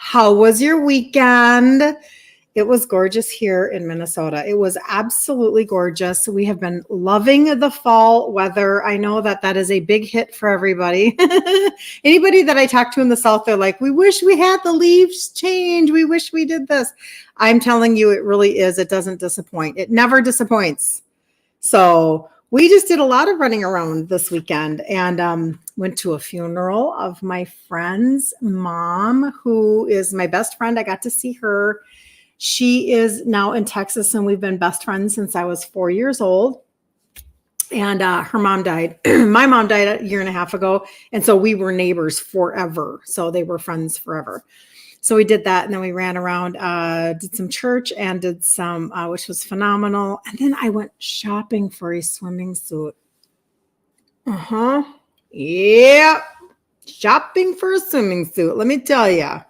How was your weekend? It was gorgeous here in Minnesota. It was absolutely gorgeous. We have been loving the fall weather. I know that that is a big hit for everybody. Anybody that I talk to in the South, they're like, we wish we had the leaves change. We wish we did this. I'm telling you, it really is. It doesn't disappoint. It never disappoints. So we just did a lot of running around this weekend and went to a funeral of my friend's mom, who is my best friend. I got to see her. She is now in Texas, and we've been best friends since I was 4 years old. And her mom died. My mom died a year and a half ago. And so we were neighbors forever. So they were friends forever. So we did that. And then we ran around, did some church and did some, which was phenomenal. And then I went shopping for a swimming suit. Yeah. Shopping for a swimming suit. Let me tell you.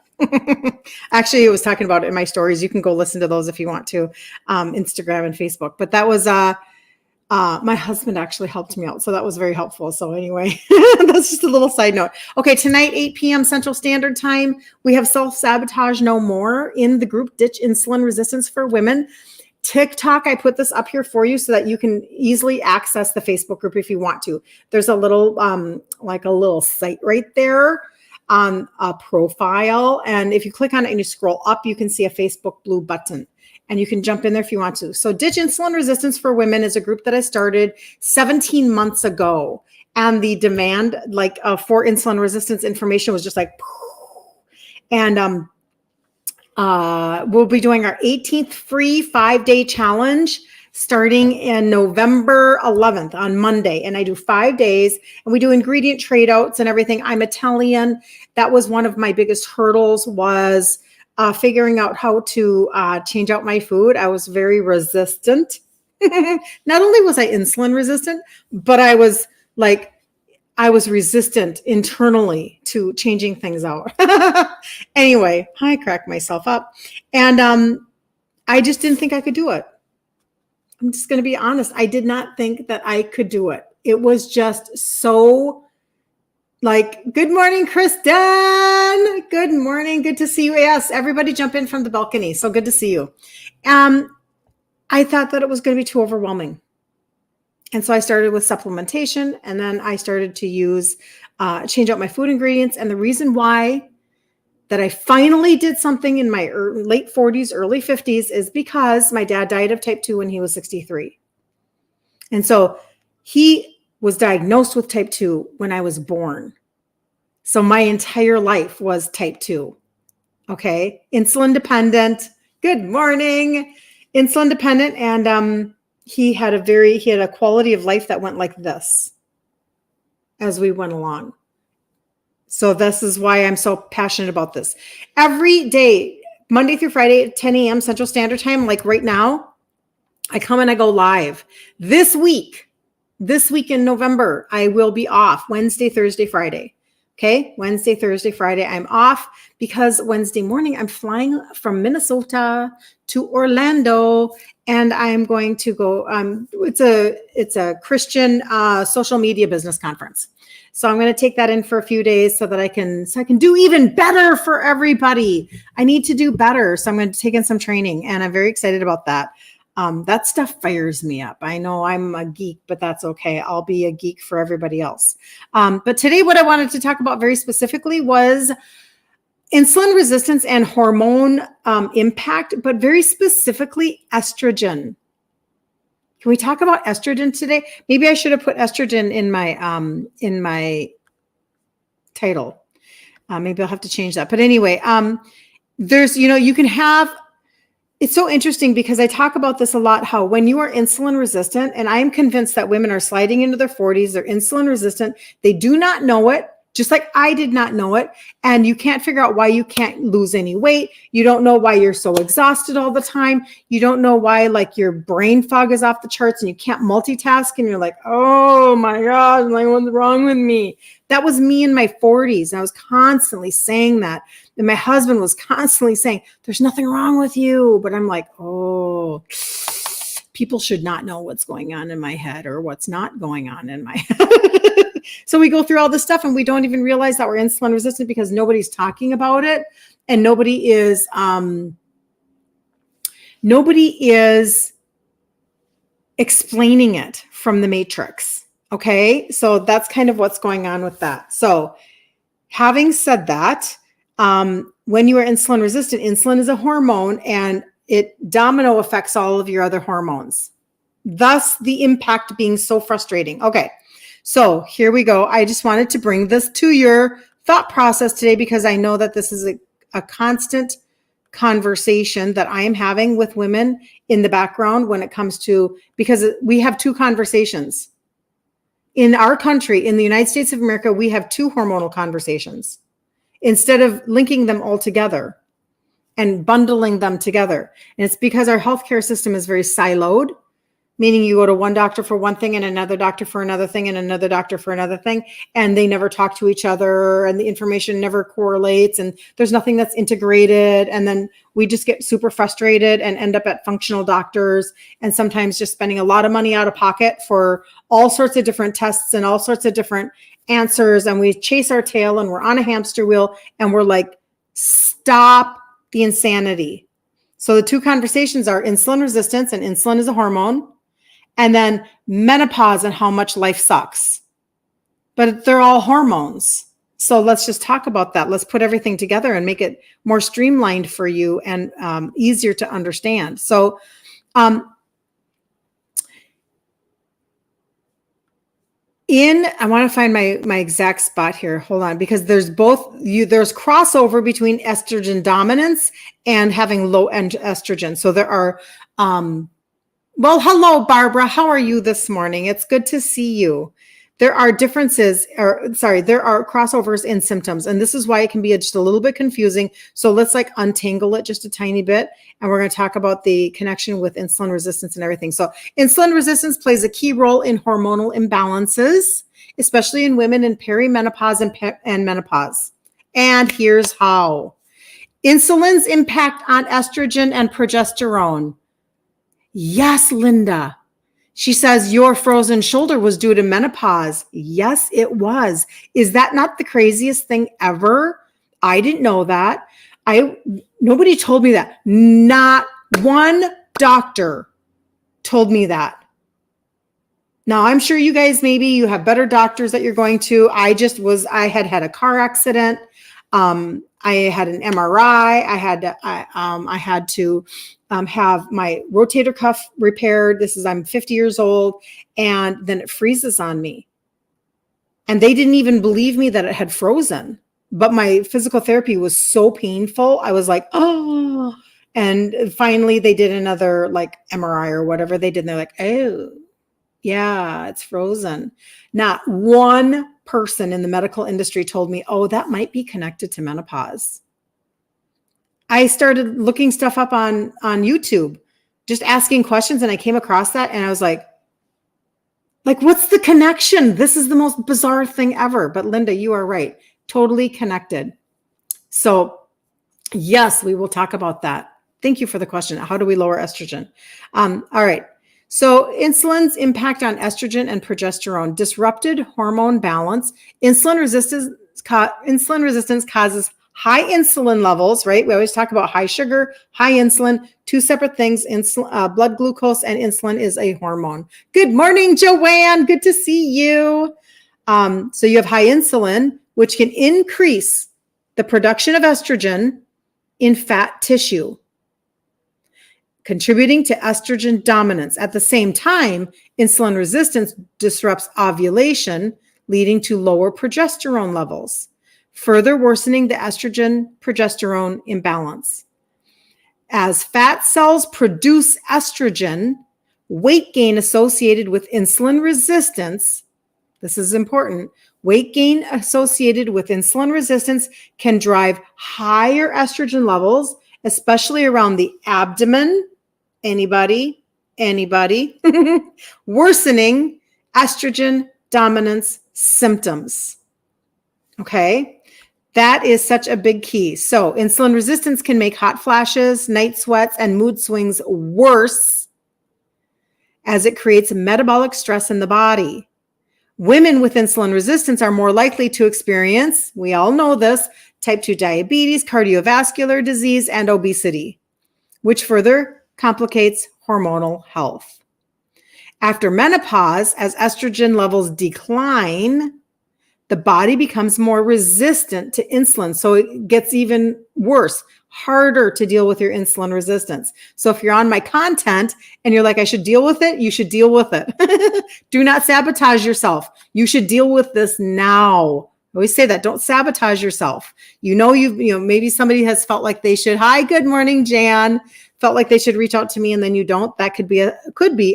Actually, I was talking about it in my stories. You can go listen to those if you want to, Instagram and Facebook. But that was my husband actually helped me out. So that was very helpful. So anyway, that's just a little side note. Okay, tonight, 8 p.m. Central Standard Time, we have Self-Sabotage No More in the group Ditch Insulin Resistance for Women. TikTok, I put this up here for you so that you can easily access the Facebook group if you want to. There's a little, like a little site right there on a profile. And if you click on it and you scroll up, you can see a Facebook blue button. And you can jump in there if you want to. So Ditch Insulin Resistance for Women is a group that I started 17 months ago. And the demand for insulin resistance information was just like, and we'll be doing our 18th free 5-day challenge starting in November 11th on Monday. And I do 5 days and we do ingredient trade outs and everything. I'm Italian. That was one of my biggest hurdles was figuring out how to change out my food. I was very resistant. Not only was I insulin resistant, but I was resistant internally to changing things out. Anyway, I cracked myself up. And I just didn't think I could do it. I'm just going to be honest. I did not think that I could do it. It was just so good morning, Kristen. Good morning. Good to see you. Yes, everybody jump in from the balcony. So good to see you. I thought that it was going to be too overwhelming. And so I started with supplementation, and then I started to use, change out my food ingredients. And the reason why that I finally did something in my late 40s, early 50s is because my dad died of type 2 when he was 63. And so he was diagnosed with type 2 when I was born. So my entire life was type 2. Okay. Insulin dependent. Good morning. Insulin dependent. And he had a quality of life that went like this as we went along. So this is why I'm so passionate about this. Every day, Monday through Friday at 10 a.m. Central Standard Time, like right now, I come and I go live. This week in November, I will be off Wednesday, Thursday, Friday. Okay. Wednesday, Thursday, Friday, I'm off because Wednesday morning I'm flying from Minnesota to Orlando and I'm going to go, it's a Christian social media business conference. So I'm going to take that in for a few days so that I can do even better for everybody. I need to do better. So I'm going to take in some training and I'm very excited about that. That stuff fires me up. I know I'm a geek, but that's okay. I'll be a geek for everybody else. But today what I wanted to talk about very specifically was insulin resistance and hormone impact, but very specifically estrogen. Can we talk about estrogen today? Maybe I should have put estrogen in my title. Maybe I'll have to change that. But anyway, there's, you can have, it's so interesting because I talk about this a lot, how when you are insulin resistant, and I'm convinced that women are sliding into their 40s, they're insulin resistant. They do not know it, just like I did not know it. And you can't figure out why you can't lose any weight. You don't know why you're so exhausted all the time. You don't know why your brain fog is off the charts and you can't multitask. And you're like, oh my God, what's wrong with me? That was me in my 40s. And I was constantly saying that. And my husband was constantly saying, there's nothing wrong with you. But I'm like, oh, people should not know what's going on in my head or what's not going on in my head. So we go through all this stuff and we don't even realize that we're insulin resistant because nobody's talking about it. and nobody is explaining it from the matrix. Okay. So that's kind of what's going on with that. So having said that, when you are insulin resistant, insulin is a hormone and it domino affects all of your other hormones. Thus the impact being so frustrating. Okay. So here we go. I just wanted to bring this to your thought process today because I know that this is a constant conversation that I am having with women in the background when it comes to, because we have two conversations. In our country, in the United States of America, we have two hormonal conversations instead of linking them all together and bundling them together. And it's because our healthcare system is very siloed, meaning you go to one doctor for one thing and another doctor for another thing and another doctor for another thing, and they never talk to each other and the information never correlates and there's nothing that's integrated. And then we just get super frustrated and end up at functional doctors and sometimes just spending a lot of money out of pocket for all sorts of different tests and all sorts of different answers. And we chase our tail and we're on a hamster wheel and we're like, stop the insanity. So the two conversations are insulin resistance, and insulin is a hormone. And then menopause and how much life sucks. But they're all hormones. So let's just talk about that. Let's put everything together and make it more streamlined for you and easier to understand. So I want to find my exact spot here. Hold on, because there's crossover between estrogen dominance and having low estrogen. So there are well, hello, Barbara. How are you this morning? It's good to see you. There are differences, there are crossovers in symptoms, and this is why it can be just a little bit confusing. So let's untangle it just a tiny bit, and we're going to talk about the connection with insulin resistance and everything. So insulin resistance plays a key role in hormonal imbalances, especially in women in perimenopause and menopause. And here's how. Insulin's impact on estrogen and progesterone. Yes, Linda. She says your frozen shoulder was due to menopause. Yes, it was. Is that not the craziest thing ever? I didn't know that. Nobody told me that. Not one doctor told me that. Now, I'm sure you guys, maybe you have better doctors that you're going to. I had a car accident. I had an MRI. I had to have my rotator cuff repaired. I'm 50 years old, and then it freezes on me. And they didn't even believe me that it had frozen. But my physical therapy was so painful. I was like, oh. And finally they did another MRI or whatever they did. And they're like, oh, yeah, it's frozen. Not one person in the medical industry told me, oh, that might be connected to menopause. I started looking stuff up on YouTube, just asking questions, and I came across that, and I was like, what's the connection? This is the most bizarre thing ever. But Linda, you are right. Totally connected. So yes, we will talk about that. Thank you for the question. How do we lower estrogen? All right. So insulin's impact on estrogen and progesterone, disrupted hormone balance. Insulin resistance causes high insulin levels, right? We always talk about high sugar, high insulin, two separate things. Blood glucose and insulin is a hormone. Good morning, Joanne. Good to see you. So you have high insulin, which can increase the production of estrogen in fat tissue, contributing to estrogen dominance. At the same time, insulin resistance disrupts ovulation, leading to lower progesterone levels, further worsening the estrogen-progesterone imbalance. As fat cells produce estrogen, weight gain associated with insulin resistance, this is important, weight gain associated with insulin resistance can drive higher estrogen levels, especially around the abdomen. Anybody? Worsening estrogen dominance symptoms. Okay. That is such a big key. So insulin resistance can make hot flashes, night sweats, and mood swings worse as it creates metabolic stress in the body. Women with insulin resistance are more likely to experience, we all know this, type 2 diabetes, cardiovascular disease, and obesity, which further complicates hormonal health. After menopause, as estrogen levels decline, the body becomes more resistant to insulin. So it gets even worse, harder to deal with your insulin resistance. So if you're on my content and you're like, I should deal with it, you should deal with it. Do not sabotage yourself. You should deal with this now. I always say that, don't sabotage yourself. You know, maybe somebody has felt like they should, hi, good morning, Jan, felt like they should reach out to me and then you don't. That could be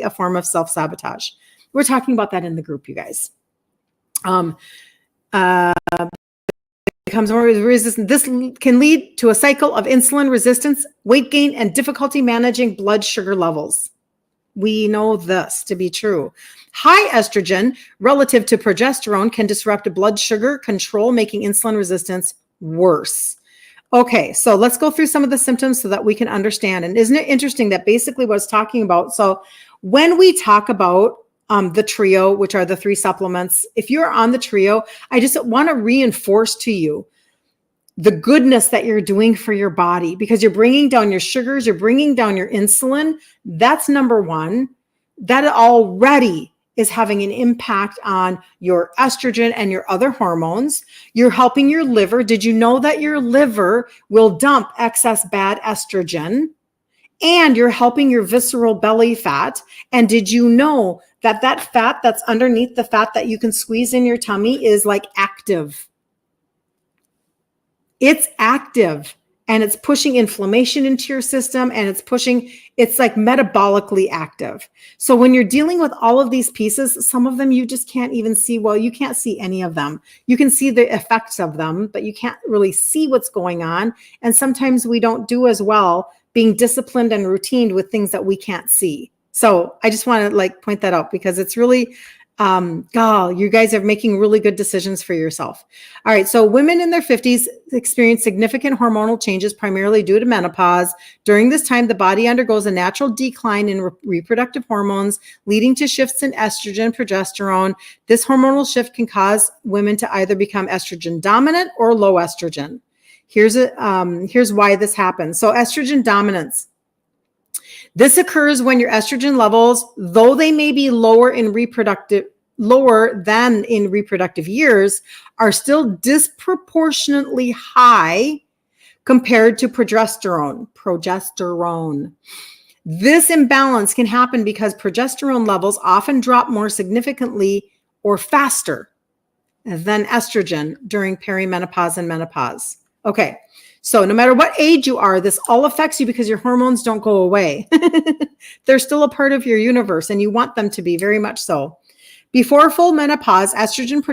a form of self-sabotage. We're talking about that in the group, you guys. Becomes more resistant. This can lead to a cycle of insulin resistance, weight gain, and difficulty managing blood sugar levels. We know this to be true. High estrogen relative to progesterone can disrupt blood sugar control, making insulin resistance worse. Okay, so let's go through some of the symptoms so that we can understand. And isn't it interesting that basically what it's talking about? So when we talk about the trio, which are the 3 supplements, if you're on the trio, I just want to reinforce to you the goodness that you're doing for your body, because you're bringing down your sugars, you're bringing down your insulin. That's number one. That already is having an impact on your estrogen and your other hormones. You're helping your liver. Did you know that your liver will dump excess bad estrogen? And you're helping your visceral belly fat. And did you know that that fat that's underneath the fat that you can squeeze in your tummy is like active? It's active and it's pushing inflammation into your system, and it's like metabolically active. So when you're dealing with all of these pieces, some of them you just can't even see. Well, you can't see any of them. You can see the effects of them, but you can't really see what's going on. And sometimes we don't do as well being disciplined and routined with things that we can't see. So I just want to point that out, because it's really, you guys are making really good decisions for yourself. All right. So women in their 50s experience significant hormonal changes, primarily due to menopause. During this time, the body undergoes a natural decline in reproductive hormones, leading to shifts in estrogen, progesterone. This hormonal shift can cause women to either become estrogen dominant or low estrogen. Here's why this happens. So estrogen dominance. This occurs when your estrogen levels, though they may be lower than in reproductive years, are still disproportionately high compared to progesterone. This imbalance can happen because progesterone levels often drop more significantly or faster than estrogen during perimenopause and menopause. Okay. So no matter what age you are, this all affects you because your hormones don't go away. They're still a part of your universe, and you want them to be, very much so. Before full menopause, estrogen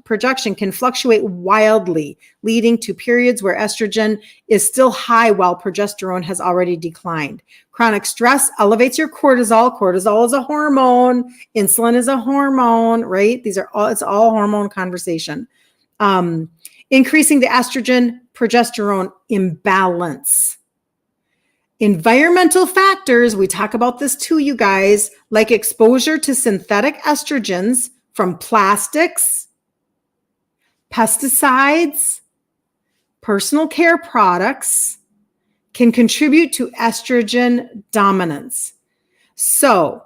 production can fluctuate wildly, leading to periods where estrogen is still high while progesterone has already declined. Chronic stress elevates your cortisol. Cortisol is a hormone. Insulin is a hormone, right? It's all hormone conversation. Increasing the estrogen progesterone imbalance. Environmental factors, we talk about this too, you guys, like exposure to synthetic estrogens from plastics, pesticides, personal care products, can contribute to estrogen dominance. So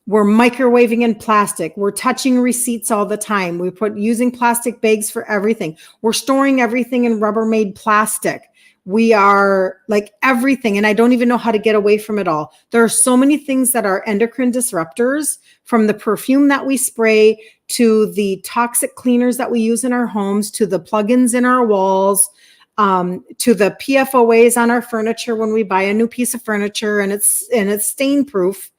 we're microwaving in plastic. We're touching receipts all the time. Using plastic bags for everything. We're storing everything in Rubbermaid plastic. We are everything. And I don't even know how to get away from it all. There are so many things that are endocrine disruptors, from the perfume that we spray to the toxic cleaners that we use in our homes, to the plugins in our walls, to the PFOAs on our furniture when we buy a new piece of furniture and it's stain proof.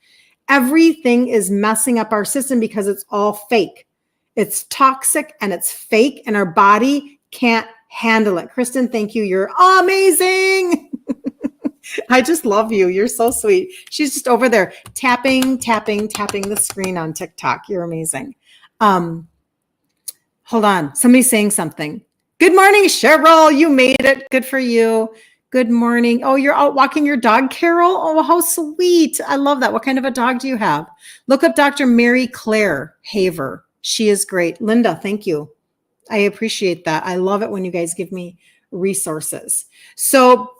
Everything is messing up our system because it's all fake. It's toxic and it's fake, and our body can't handle it. Kristen, thank you. You're amazing. I just love you. You're so sweet. She's just over there tapping the screen on TikTok. You're amazing. Hold on. Somebody's saying something. Good morning, Cheryl. You made it. Good for you. Good morning. Oh, you're out walking your dog, Carol? Oh, how sweet. I love that. What kind of a dog do you have? Look up Dr. Mary Claire Haver. She is great. Linda, thank you. I appreciate that. I love it when you guys give me resources. So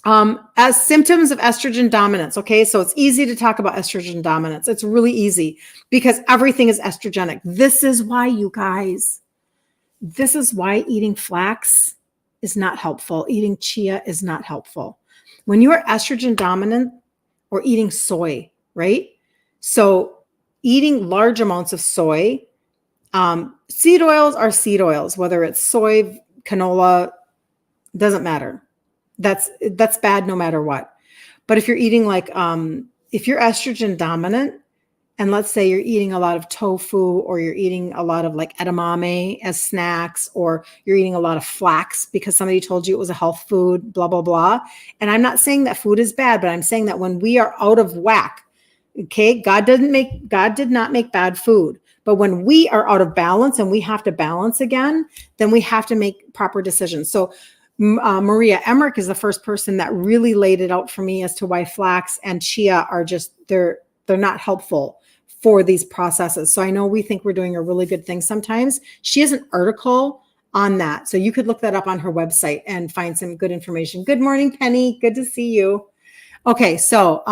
as symptoms of estrogen dominance, okay, so it's easy to talk about estrogen dominance. It's really easy because everything is estrogenic. This is why, you guys, this is why eating flax is not helpful. Eating chia is not helpful. When you are estrogen dominant, or eating soy, right? So eating large amounts of soy, seed oils are seed oils, whether it's soy, canola, doesn't matter. That's bad no matter what. But if you're eating like, if you're estrogen dominant, and let's say you're eating a lot of tofu, or you're eating a lot of like edamame as snacks, or you're eating a lot of flax because somebody told you it was a health food, blah, blah, blah. And I'm not saying that food is bad, but I'm saying that when we are out of whack, okay, God did not make bad food. But when we are out of balance and we have to balance again, then we have to make proper decisions. So Maria Emmerich is the first person that really laid it out for me as to why flax and chia are just, they're not helpful for these processes. So I know we think we're doing a really good thing sometimes. She has an article on that. So you could look that up on her website and find some good information. Good morning, Penny. Good to see you. Okay, so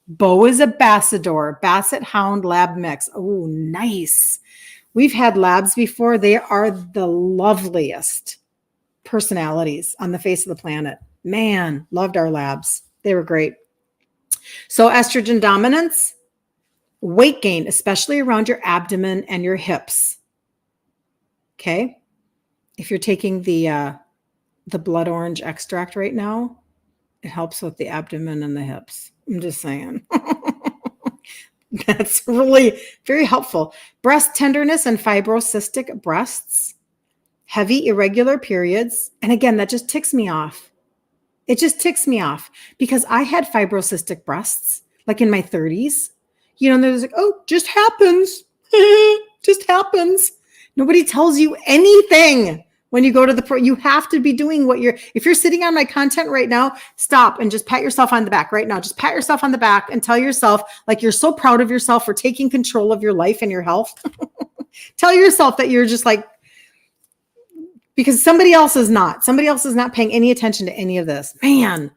Boa's Ambassador, Basset Hound Lab Mix. Oh, nice. We've had labs before. They are the loveliest personalities on the face of the planet. Man, loved our labs. They were great. So estrogen dominance, weight gain, especially around your abdomen and your hips. Okay. If you're taking the blood orange extract right now, it helps with the abdomen and the hips. I'm just saying. That's really very helpful. Breast tenderness and fibrocystic breasts, heavy irregular periods. And again, that just ticks me off. It just ticks me off because I had fibrocystic breasts like in my 30s. You know, and there's like, oh, just happens. Just happens. Nobody tells you anything when you go to the you have to be doing what if you're sitting on my content right now, stop and just pat yourself on the back right now. Just pat yourself on the back and tell yourself like you're so proud of yourself for taking control of your life and your health. Tell yourself that you're just like, because somebody else is not paying any attention to any of this. Man.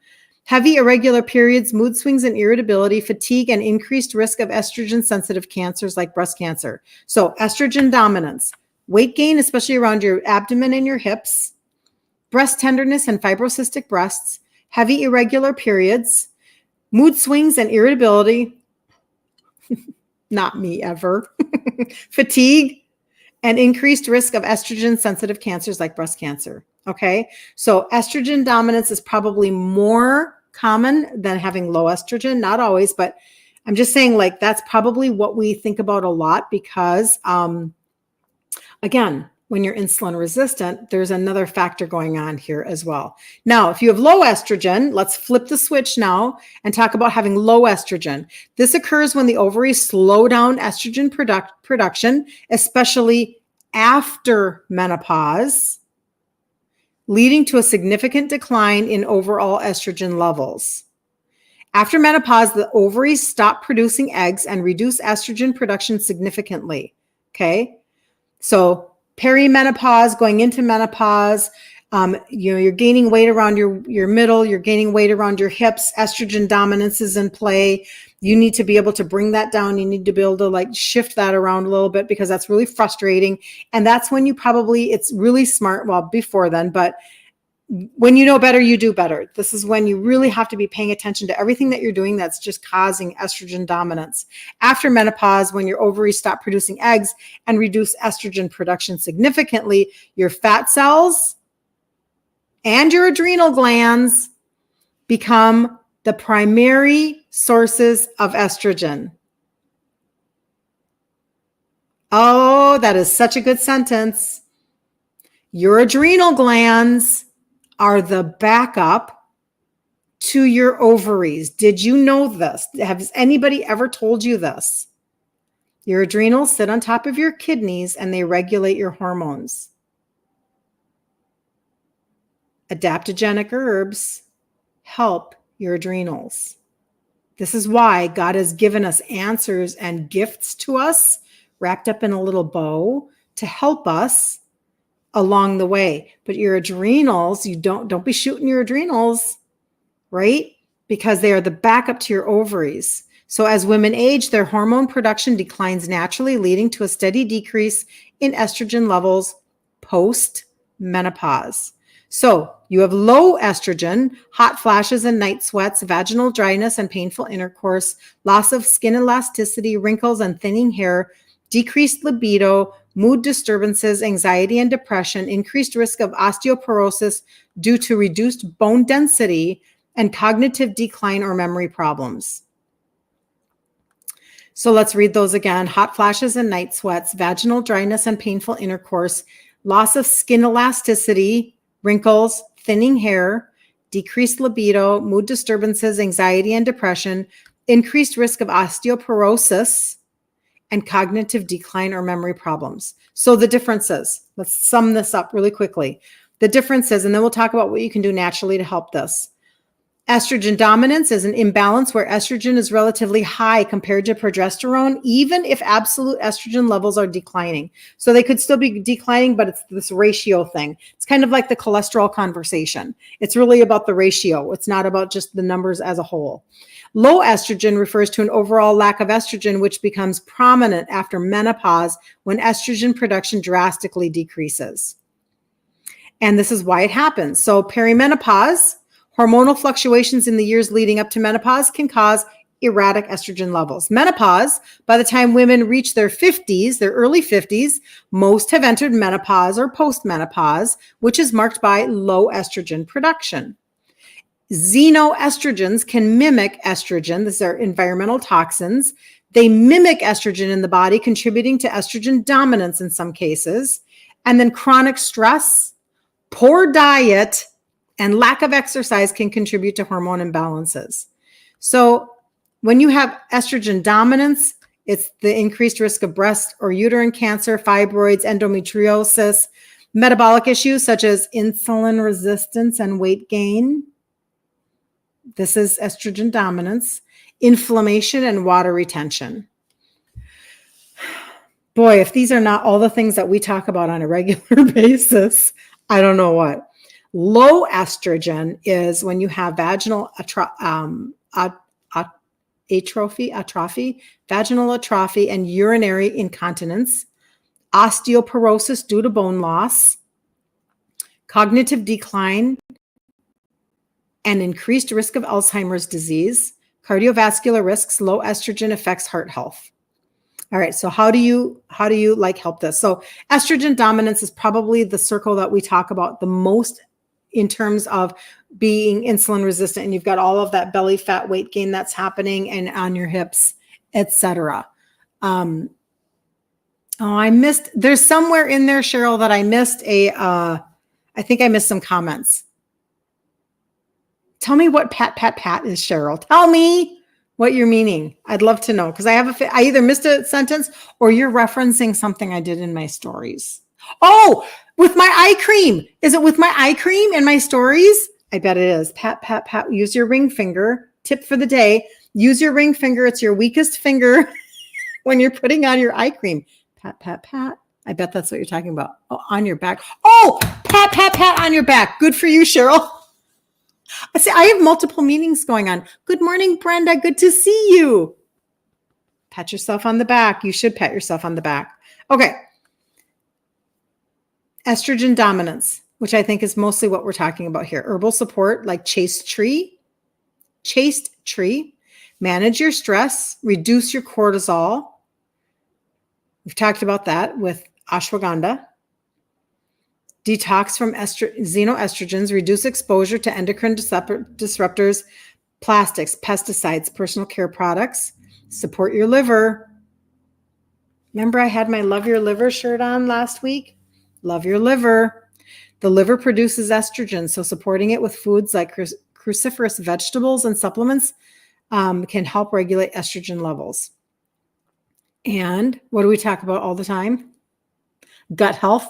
Heavy irregular periods, mood swings and irritability, fatigue, and increased risk of estrogen-sensitive cancers like breast cancer. So estrogen dominance, weight gain, especially around your abdomen and your hips, breast tenderness and fibrocystic breasts, heavy irregular periods, mood swings and irritability, not me ever, fatigue, and increased risk of estrogen-sensitive cancers like breast cancer. Okay, so estrogen dominance is probably more common than having low estrogen. Not always, but I'm just saying like that's probably what we think about a lot because, again, when you're insulin resistant, there's another factor going on here as well. Now, if you have low estrogen, let's flip the switch now and talk about having low estrogen. This occurs when the ovaries slow down estrogen production, especially after menopause, leading to a significant decline in overall estrogen levels. After menopause, the ovaries stop producing eggs and reduce estrogen production significantly. Okay. So perimenopause, going into menopause, you're gaining weight around your middle, you're gaining weight around your hips, estrogen dominance is in play. You need to be able to bring that down. You need to be able to like shift that around a little bit because that's really frustrating. And that's when it's really smart. Well, before then, but when you know better, you do better. This is when you really have to be paying attention to everything that you're doing that's just causing estrogen dominance. After menopause, when your ovaries stop producing eggs and reduce estrogen production significantly, your fat cells and your adrenal glands become the primary sources of estrogen. Oh, that is such a good sentence. Your adrenal glands are the backup to your ovaries. Did you know this? Has anybody ever told you this? Your adrenals sit on top of your kidneys and they regulate your hormones. Adaptogenic herbs help your adrenals. This is why God has given us answers and gifts to us wrapped up in a little bow to help us along the way. But your adrenals, you don't be shooting your adrenals, right? Because they are the backup to your ovaries. So as women age, their hormone production declines naturally, leading to a steady decrease in estrogen levels post-menopause. So you have low estrogen, hot flashes and night sweats, vaginal dryness and painful intercourse, loss of skin elasticity, wrinkles and thinning hair, decreased libido, mood disturbances, anxiety and depression, increased risk of osteoporosis due to reduced bone density, and cognitive decline or memory problems. So let's read those again. Hot flashes and night sweats, vaginal dryness and painful intercourse, loss of skin elasticity, wrinkles, thinning hair, decreased libido, mood disturbances, anxiety and depression, increased risk of osteoporosis, and cognitive decline or memory problems. So the differences, let's sum this up really quickly. The differences, and then we'll talk about what you can do naturally to help this. Estrogen dominance is an imbalance where estrogen is relatively high compared to progesterone, even if absolute estrogen levels are declining. So they could still be declining, but it's this ratio thing. It's kind of like the cholesterol conversation. It's really about the ratio. It's not about just the numbers as a whole. Low estrogen refers to an overall lack of estrogen, which becomes prominent after menopause when estrogen production drastically decreases. And this is why it happens. So perimenopause, hormonal fluctuations in the years leading up to menopause can cause erratic estrogen levels. Menopause, by the time women reach their 50s, their early 50s, most have entered menopause or postmenopause, which is marked by low estrogen production. Xenoestrogens can mimic estrogen. These are environmental toxins. They mimic estrogen in the body, contributing to estrogen dominance in some cases. And then chronic stress, poor diet, and lack of exercise can contribute to hormone imbalances. So when you have estrogen dominance, it's the increased risk of breast or uterine cancer, fibroids, endometriosis, metabolic issues such as insulin resistance and weight gain. This is estrogen dominance, inflammation, and water retention. Boy, if these are not all the things that we talk about on a regular basis, I don't know what. Low estrogen is when you have vaginal atrophy, vaginal atrophy, and urinary incontinence, osteoporosis due to bone loss, cognitive decline, and increased risk of Alzheimer's disease, cardiovascular risks. Low estrogen affects heart health. All right, so how do you like help this? So estrogen dominance is probably the circle that we talk about the most in terms of being insulin resistant, and you've got all of that belly fat, weight gain that's happening, and on your hips, etc. I missed. There's somewhere in there, Cheryl, that I missed I think I missed some comments. Tell me what pat is, Cheryl. Tell me what you're meaning. I'd love to know, because I either missed a sentence or you're referencing something I did in my stories. Oh, with my eye cream. Is it with my eye cream in my stories? I bet it is. Pat. Use your ring finger. Tip for the day. Use your ring finger. It's your weakest finger when you're putting on your eye cream. Pat. I bet that's what you're talking about. Oh, on your back. Oh, pat on your back. Good for you, Cheryl. I say I have multiple meanings going on. Good morning, Brenda. Good to see you. Pat yourself on the back. You should pat yourself on the back. Okay. Estrogen dominance, which I think is mostly what we're talking about here. Herbal support like chaste tree. Manage your stress. Reduce your cortisol. We've talked about that with ashwagandha. Detox from xenoestrogens, reduce exposure to endocrine disruptors, plastics, pesticides, personal care products, support your liver. Remember I had my Love Your Liver shirt on last week? Love your liver. The liver produces estrogen, so supporting it with foods like cruciferous vegetables and supplements can help regulate estrogen levels. And what do we talk about all the time? Gut health.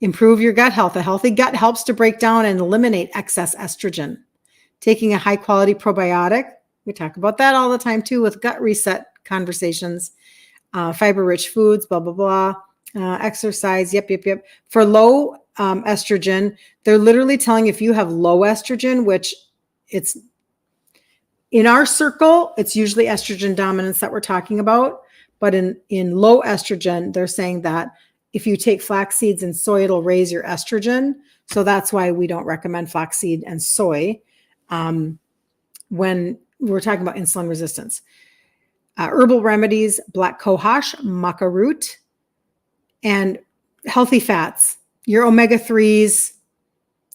Improve your gut health. A healthy gut helps to break down and eliminate excess estrogen. Taking a high-quality probiotic. We talk about that all the time, too, with gut reset conversations. Fiber-rich foods, blah, blah, blah. exercise. Yep. For low estrogen, they're literally telling if you have low estrogen, which it's in our circle, it's usually estrogen dominance that we're talking about. But in low estrogen, they're saying that if you take flax seeds and soy, it'll raise your estrogen. So that's why we don't recommend flaxseed and soy when we're talking about insulin resistance. Herbal remedies, black cohosh, maca root, and healthy fats. Your omega-3s,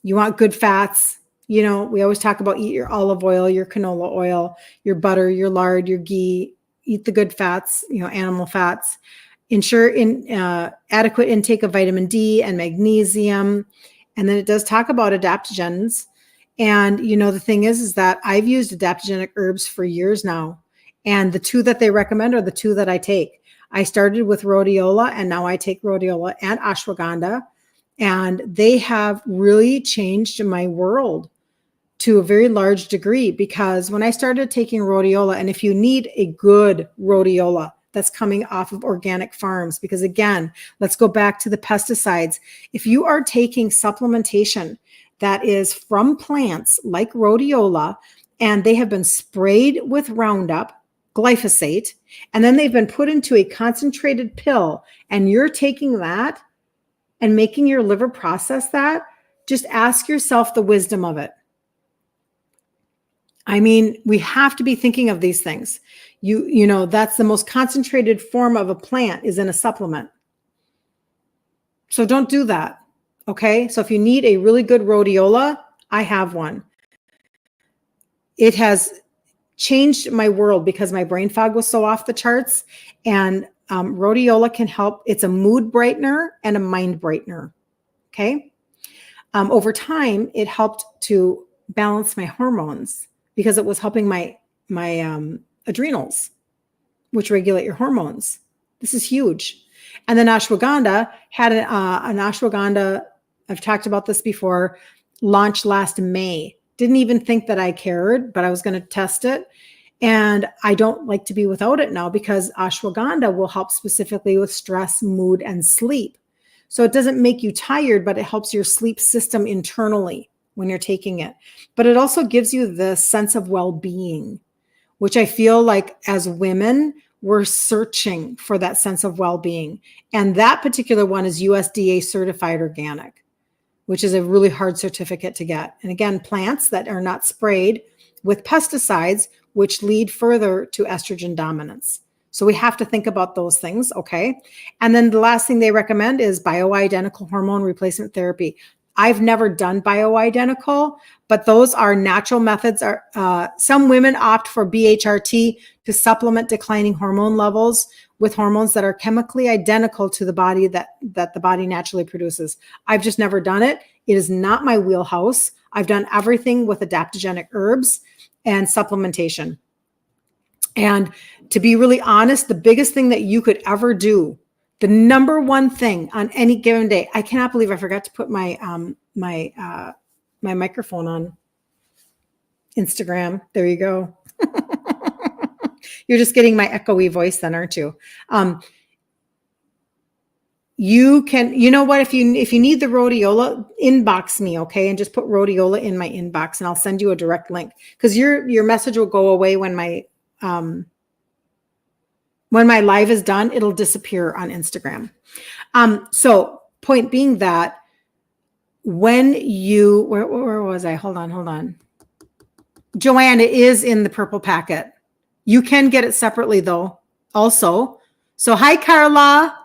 you want good fats. We always talk about eat your olive oil, your canola oil, your butter, your lard, your ghee, eat the good fats, animal fats. Ensure adequate intake of vitamin D and magnesium. And then it does talk about adaptogens. And, the thing is that I've used adaptogenic herbs for years now. And the two that they recommend are the two that I take. I started with rhodiola, and now I take rhodiola and ashwagandha. And they have really changed my world to a very large degree, because when I started taking rhodiola, and if you need a good rhodiola that's coming off of organic farms, because again, let's go back to the pesticides. If you are taking supplementation that is from plants like rhodiola, and they have been sprayed with Roundup, glyphosate, and then they've been put into a concentrated pill, and you're taking that and making your liver process that, just ask yourself the wisdom of it. I mean, we have to be thinking of these things. That's the most concentrated form of a plant is in a supplement. So don't do that. Okay. So if you need a really good rhodiola, I have one. It has changed my world because my brain fog was so off the charts, and rhodiola can help. It's a mood brightener and a mind brightener. Okay. Over time, it helped to balance my hormones because it was helping my adrenals, which regulate your hormones. This is huge. And then ashwagandha had an ashwagandha, I've talked about this before, launched last May. Didn't even think that I cared, but I was going to test it. And I don't like to be without it now, because ashwagandha will help specifically with stress, mood, and sleep. So it doesn't make you tired, but it helps your sleep system internally when you're taking it. But it also gives you the sense of well-being, which I feel like as women, we're searching for that sense of well-being. And that particular one is USDA certified organic, which is a really hard certificate to get. And again, plants that are not sprayed with pesticides, which lead further to estrogen dominance. So we have to think about those things, okay? And then the last thing they recommend is bioidentical hormone replacement therapy. I've never done bioidentical, but those are natural methods. Some women opt for BHRT to supplement declining hormone levels with hormones that are chemically identical to the body that the body naturally produces. I've just never done it. It is not my wheelhouse. I've done everything with adaptogenic herbs and supplementation. And to be really honest, the biggest thing that you could ever do, the number one thing on any given day, I cannot believe I forgot to put my my microphone on Instagram. There you go. You're just getting my echoey voice then, aren't you? You can, what, if you need the rhodiola, inbox me, okay? And just put rhodiola in my inbox, and I'll send you a direct link, because your message will go away when my live is done. It'll disappear on Instagram. So point being that when you, where was I? Hold on. Joanne, it is in the purple packet. You can get it separately though, also. So hi, Carla.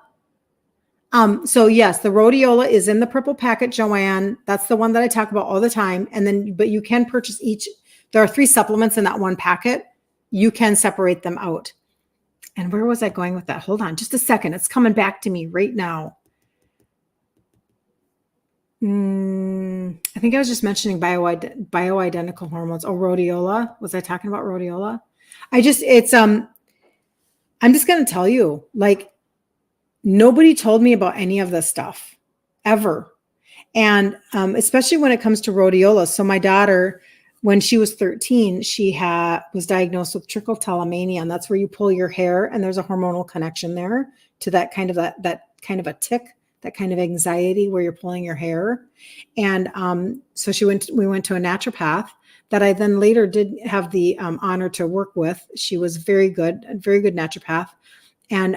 So yes, the rhodiola is in the purple packet, Joanne. That's the one that I talk about all the time. And then, but you can purchase each. There are 3 supplements in that one packet. You can separate them out. And where was I going with that? Hold on just a second. It's coming back to me right now. I think I was just mentioning bioidentical hormones. Oh, rhodiola. Was I talking about rhodiola? I'm just going to tell you, like, nobody told me about any of this stuff ever. And especially when it comes to rhodiola. So my daughter, when she was 13, she was diagnosed with trichotillomania, and that's where you pull your hair, and there's a hormonal connection there to that kind kind of a tic, that kind of anxiety where you're pulling your hair. And so we went to a naturopath that I then later did have the honor to work with. She was a very good naturopath. And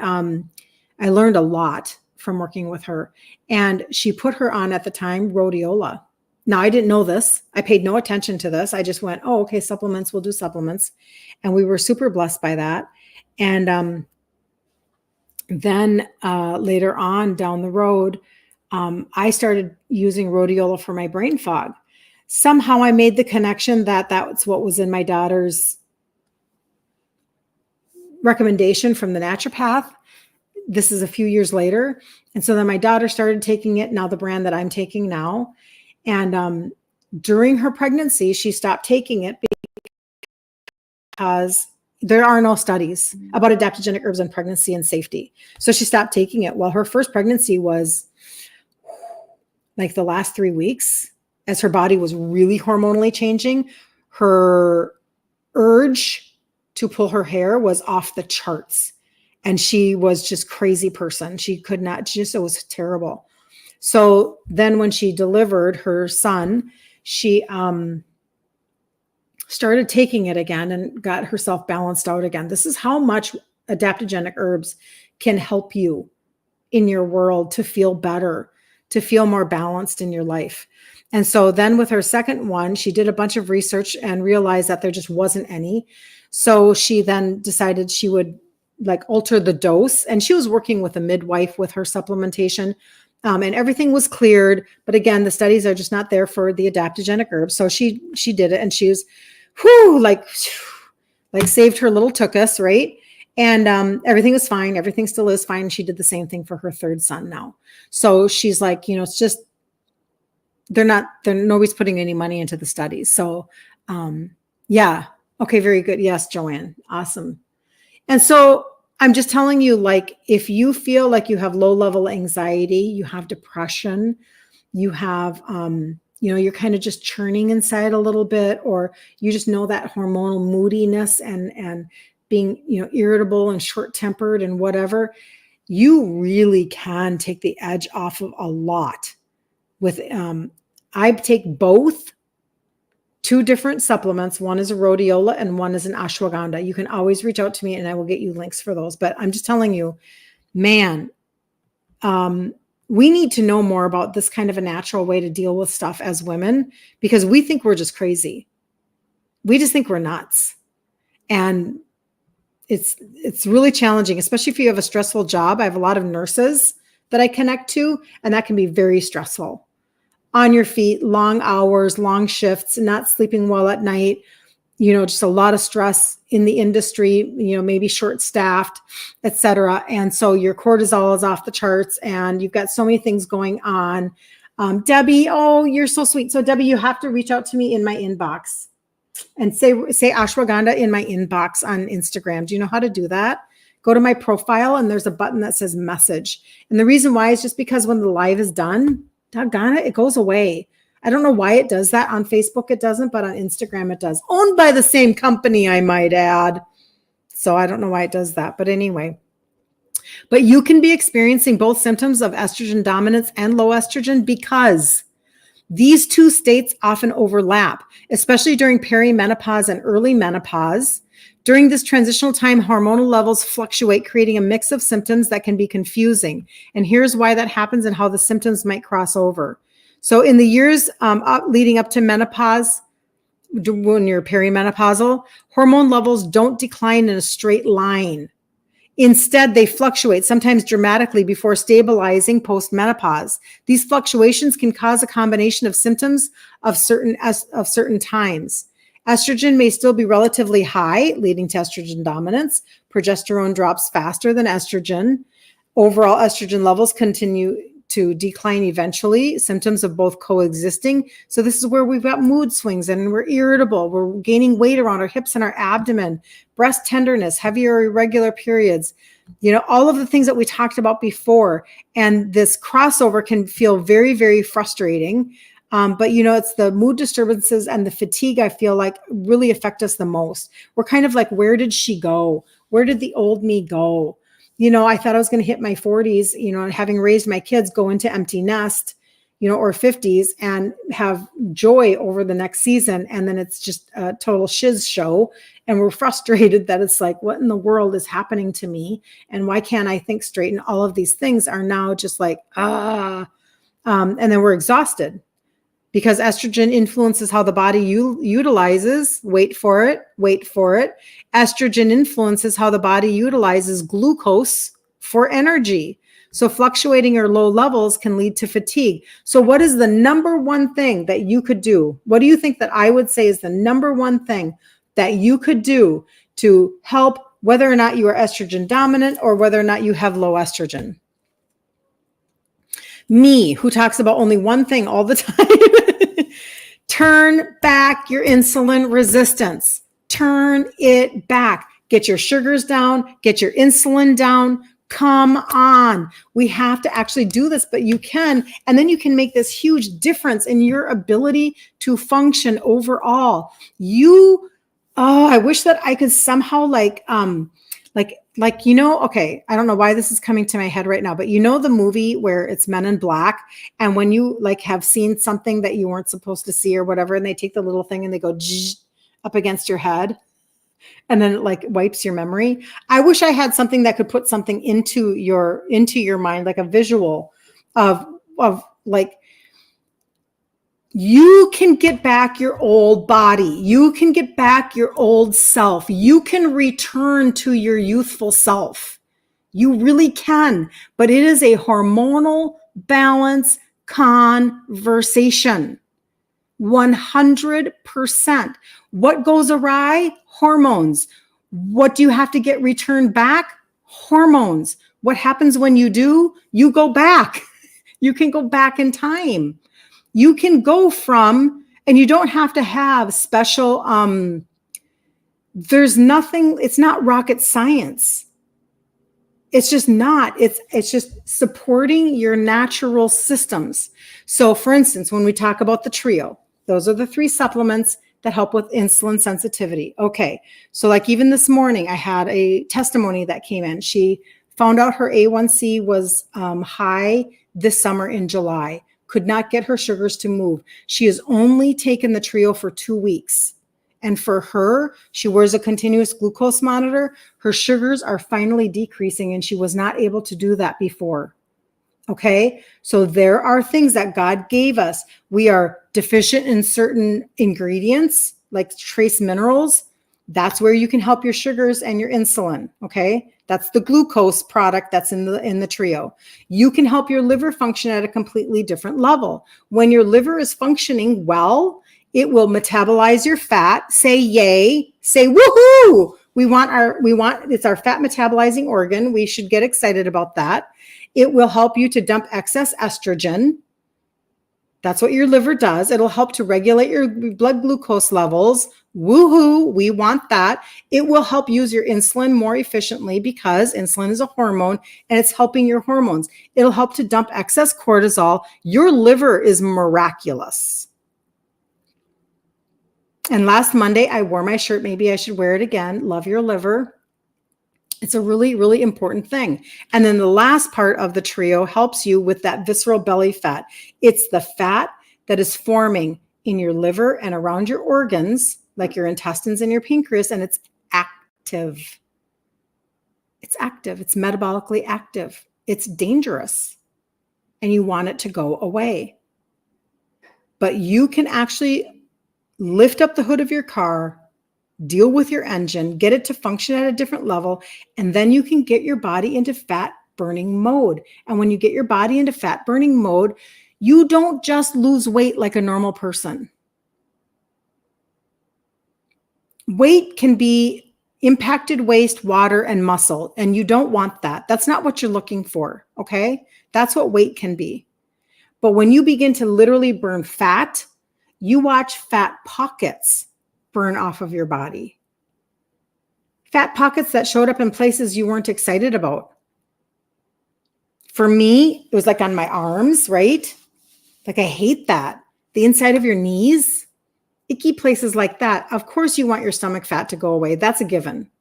I learned a lot from working with her. And she put her on at the time rhodiola. Now, I didn't know this. I paid no attention to this. I just went, oh, okay, supplements, we'll do supplements. And we were super blessed by that. And then later on down the road, I started using rhodiola for my brain fog. Somehow I made the connection that that's what was in my daughter's recommendation from the naturopath. This is a few years later. And so then my daughter started taking it, now the brand that I'm taking now. And during her pregnancy, she stopped taking it because there are no studies about adaptogenic herbs in pregnancy and safety. So she stopped taking it. Well, her first pregnancy was like the last 3 weeks, as her body was really hormonally changing. Her urge to pull her hair was off the charts. And she was just crazy person. She could not, it was terrible. So then when she delivered her son, she started taking it again and got herself balanced out again. This is how much adaptogenic herbs can help you in your world to feel better, to feel more balanced in your life. And so then with her second one, she did a bunch of research and realized that there just wasn't any. So she then decided she would like alter the dose. And she was working with a midwife with her supplementation. And everything was cleared. But again, the studies are just not there for the adaptogenic herbs. So she did it, and she was, like saved her little tuchus, right? And everything was fine. Everything still is fine. She did the same thing for her third son now. So she's like, it's just, nobody's putting any money into the studies. So yeah. Okay, very good. Yes, Joanne. Awesome. And so I'm just telling you, like, if you feel like you have low level anxiety, you have depression, you have, you're kind of just churning inside a little bit, or you just know that hormonal moodiness and being, irritable and short tempered and whatever, you really can take the edge off of a lot with, I take both. 2 different supplements. One is a rhodiola and one is an ashwagandha. You can always reach out to me and I will get you links for those. But I'm just telling you, man, we need to know more about this kind of a natural way to deal with stuff as women, because we think we're just crazy. We just think we're nuts. And it's really challenging, especially if you have a stressful job. I have a lot of nurses that I connect to, and that can be very stressful. On your feet, long hours, long shifts, not sleeping well at night, just a lot of stress in the industry, maybe short staffed, et cetera. And so your cortisol is off the charts and you've got so many things going on. Debbie, oh, you're so sweet. So Debbie, you have to reach out to me in my inbox and say ashwagandha in my inbox on Instagram. Do you know how to do that? Go to my profile and there's a button that says message. And the reason why is just because when the live is done, doggone it, it goes away. I don't know why it does that. On Facebook, it doesn't, but on Instagram, it does. Owned by the same company, I might add. So I don't know why it does that. But anyway, but you can be experiencing both symptoms of estrogen dominance and low estrogen because these 2 states often overlap, especially during perimenopause and early menopause. During this transitional time, hormonal levels fluctuate, creating a mix of symptoms that can be confusing. And here's why that happens and how the symptoms might cross over. So in the years leading up to menopause, when you're perimenopausal, hormone levels don't decline in a straight line. Instead, they fluctuate, sometimes dramatically, before stabilizing post-menopause. These fluctuations can cause a combination of symptoms of certain times. Estrogen may still be relatively high, leading to estrogen dominance. Progesterone drops faster than estrogen. Overall, estrogen levels continue to decline eventually, symptoms of both coexisting. So this is where we've got mood swings and we're irritable. We're gaining weight around our hips and our abdomen, breast tenderness, heavier irregular periods, all of the things that we talked about before. And this crossover can feel very, very frustrating. But it's the mood disturbances and the fatigue, I feel like, really affect us the most. We're kind of like, where did she go? Where did the old me go? I thought I was going to hit my 40s, and having raised my kids, go into empty nest, or 50s and have joy over the next season. And then it's just a total shiz show. And we're frustrated that it's like, what in the world is happening to me? And why can't I think straight? And all of these things are now just like, and then we're exhausted because estrogen influences how the body utilizes, wait for it. Estrogen influences how the body utilizes glucose for energy. So fluctuating or low levels can lead to fatigue. So what is the number one thing that you could do? What do you think that I would say is the number one thing that you could do to help whether or not you are estrogen dominant or whether or not you have low estrogen? Me, who talks about only one thing all the time. Turn back your insulin resistance. Turn it back. Get your sugars down. Get your insulin down. Come on. We have to actually do this, but you can. And then you can make this huge difference in your ability to function overall. I wish that I could somehow okay, I don't know why this is coming to my head right now, but the movie where it's Men in Black, and when you have seen something that you weren't supposed to see or whatever, and they take the little thing and they go up against your head, and then it wipes your memory. I wish I had something that could put something into your mind, like a visual of you can get back your old body. You can get back your old self. You can return to your youthful self. You really can, but it is a hormonal balance conversation. 100%. What goes awry? Hormones. What do you have to get returned back? Hormones. What happens when you do? You go back. You can go back in time. You can go from, and you don't have to have special, there's nothing, it's not rocket science. It's just not, it's just supporting your natural systems. So for instance, when we talk about the trio, those are the 3 supplements that help with insulin sensitivity. Okay. So even this morning, I had a testimony that came in. She found out her A1C was high this summer in July, could not get her sugars to move. She has only taken the trio for 2 weeks. And for her, she wears a continuous glucose monitor. Her sugars are finally decreasing, and she was not able to do that before. Okay, so there are things that God gave us. We are deficient in certain ingredients, like trace minerals. That's where you can help your sugars and your insulin. Okay, that's the glucose product that's in the trio. You can help your liver function at a completely different level. When your liver is functioning well, it will metabolize your fat. Say yay, say woohoo. It's our fat metabolizing organ. We should get excited about that. It will help you to dump excess estrogen. That's what your liver does. It'll help to regulate your blood glucose levels. Woohoo, we want that. It will help use your insulin more efficiently because insulin is a hormone and it's helping your hormones. It'll help to dump excess cortisol. Your liver is miraculous. And last Monday, I wore my shirt. Maybe I should wear it again. Love your liver. It's a really, really important thing. And then the last part of the trio helps you with that visceral belly fat. It's the fat that is forming in your liver and around your organs, like your intestines and your pancreas, and it's active. It's active. It's metabolically active. It's dangerous. And you want it to go away. But you can actually lift up the hood of your car, deal with your engine, get it to function at a different level, and then you can get your body into fat burning mode. And when you get your body into fat burning mode, you don't just lose weight like a normal person. Weight can be impacted waist, water, and muscle, and you don't want that. That's not what you're looking for, okay? That's what weight can be. But when you begin to literally burn fat, you watch fat pockets burn off of your body. Fat pockets that showed up in places you weren't excited about. For me, it was like on my arms, right? Like I hate that. The inside of your knees, icky places like that. Of course you want your stomach fat to go away. That's a given.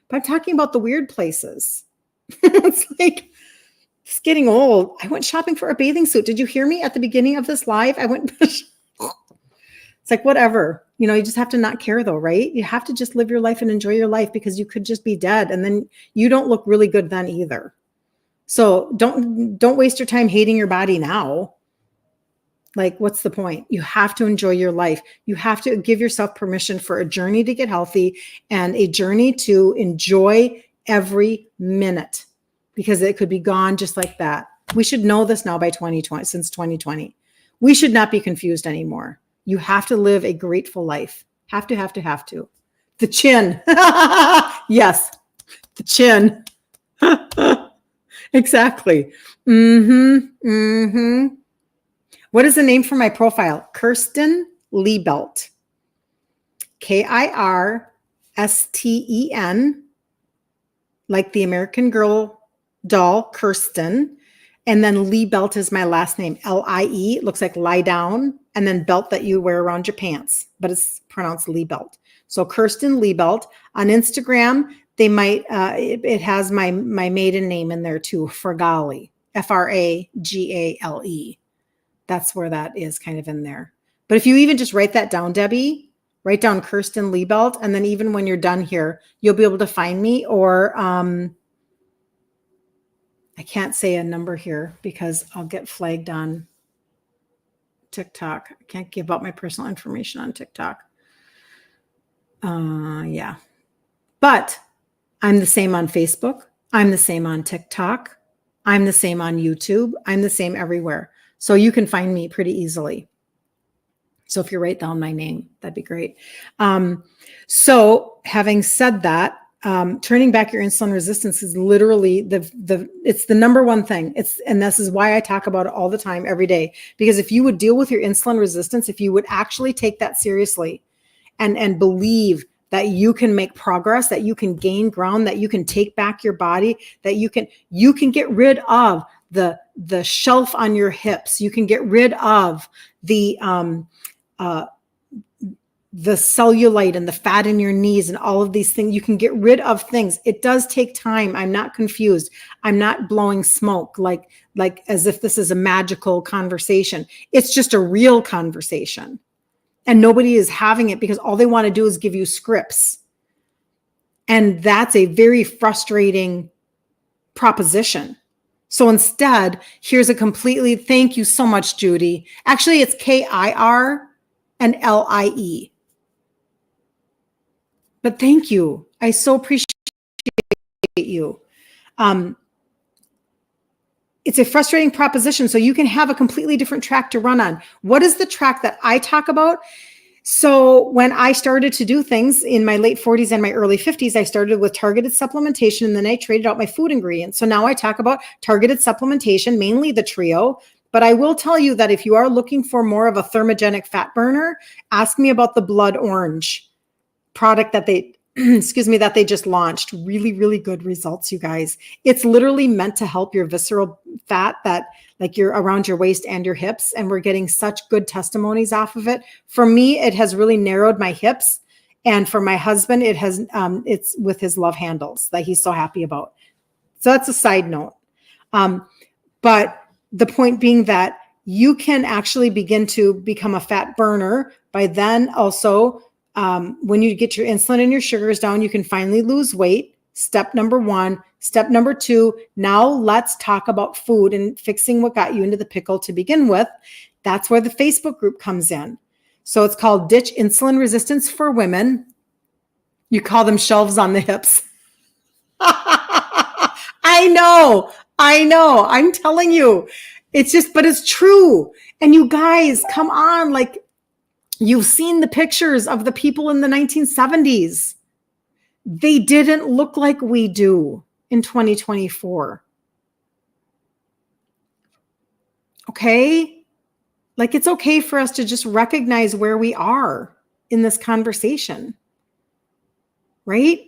But I'm talking about the weird places. It's like, it's getting old. I went shopping for a bathing suit. Did you hear me at the beginning of this live? It's like, whatever, you just have to not care though, right? You have to just live your life and enjoy your life, because you could just be dead. And then you don't look really good then either. So don't waste your time hating your body now. Like, what's the point? You have to enjoy your life. You have to give yourself permission for a journey to get healthy and a journey to enjoy every minute, because it could be gone just like that. We should know this now by 2020, since 2020. We should not be confused anymore. You have to live a grateful life. Have to. The chin. Yes, the chin. Exactly. What is the name for my profile? Kirsten Liebelt. Kirsten, like the American Girl doll, Kirsten. And then Liebelt is my last name, Lie. It looks like lie down, and then belt that you wear around your pants, but it's pronounced Liebelt. So Kirsten Liebelt. On Instagram, they might, it has my maiden name in there too, Fragale, Fragale. That's where that is kind of in there. But if you even just write that down, Debbie, write down Kirsten Liebelt, and then even when you're done here, you'll be able to find me. Or I can't say a number here because I'll get flagged on TikTok. I can't give out my personal information on TikTok. Yeah. But I'm the same on Facebook. I'm the same on TikTok. I'm the same on YouTube. I'm the same everywhere. So you can find me pretty easily. So if you write down my name, that'd be great. So having said that, turning back your insulin resistance is literally it's the number one thing. And this is why I talk about it all the time, every day, because if you would deal with your insulin resistance, if you would actually take that seriously and believe that you can make progress, that you can gain ground, that you can take back your body, that you can get rid of the shelf on your hips. You can get rid of the cellulite and the fat in your knees and all of these things. You can get rid of things. It does take time. I'm not confused. I'm not blowing smoke like as if this is a magical conversation. It's just a real conversation. And nobody is having it because all they want to do is give you scripts. And that's a very frustrating proposition. So instead, here's a completely, thank you so much, Judy. Actually, it's K-I-R and L-I-E. But thank you. I so appreciate you. It's a frustrating proposition. So you can have a completely different track to run on. What is the track that I talk about? So when I started to do things in my late 40s and my early 50s, I started with targeted supplementation, and then I traded out my food ingredients. So now I talk about targeted supplementation, mainly the trio. But I will tell you that if you are looking for more of a thermogenic fat burner, ask me about the Blood Orange product that they that they just launched. Really, really good results, you guys. It's literally meant to help your visceral fat that like you're around your waist and your hips. And we're getting such good testimonies off of it. For me, it has really narrowed my hips. And for my husband, it has, it's with his love handles that he's so happy about. So that's a side note. But the point being that you can actually begin to become a fat burner by then also when you get your insulin and your sugars down, you can finally lose weight. Step number one. Step number two, now let's talk about food and fixing what got you into the pickle to begin with. That's where the Facebook group comes in. So it's called Ditch Insulin Resistance for Women. You call them shelves on the hips. I know. I'm telling you. It's just, but it's true. And you guys, come on, like, you've seen the pictures of the people in the 1970s. They didn't look like we do in 2024. Okay? Like, it's okay for us to just recognize where we are in this conversation, right?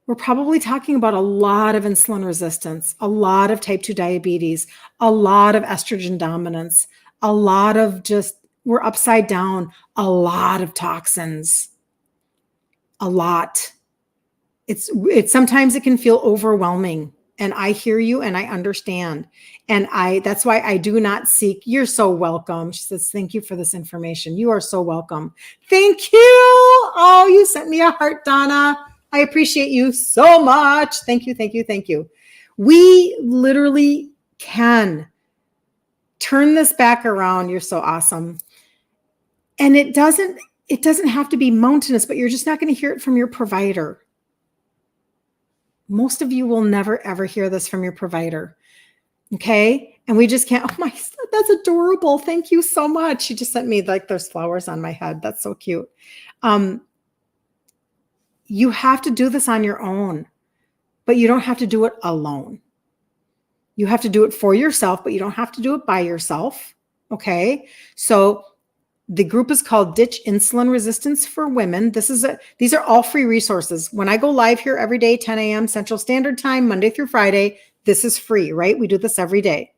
We're probably talking about a lot of insulin resistance, a lot of type 2 diabetes, a lot of estrogen dominance, a lot of just, we're upside down, a lot of toxins, a lot. it's sometimes it can feel overwhelming, and I hear you and I understand. And that's why I do not seek. You're so welcome. She says, thank you for this information. You are so welcome. Thank you. Oh, you sent me a heart, Donna. I appreciate you so much. Thank you. Thank you. Thank you. We literally can turn this back around. You're so awesome. And it doesn't have to be mountainous, but you're just not going to hear it from your provider. Most of you will never, ever hear this from your provider. Okay. And we just can't. Oh my, that's adorable. Thank you so much. She just sent me like those flowers on my head. That's so cute. You have to do this on your own, but you don't have to do it alone. You have to do it for yourself, but you don't have to do it by yourself. Okay. So the group is called Ditch Insulin Resistance for Women. These are all free resources. When I go live here every day, 10 a.m. Central Standard Time, Monday through Friday, this is free, right? We do this every day.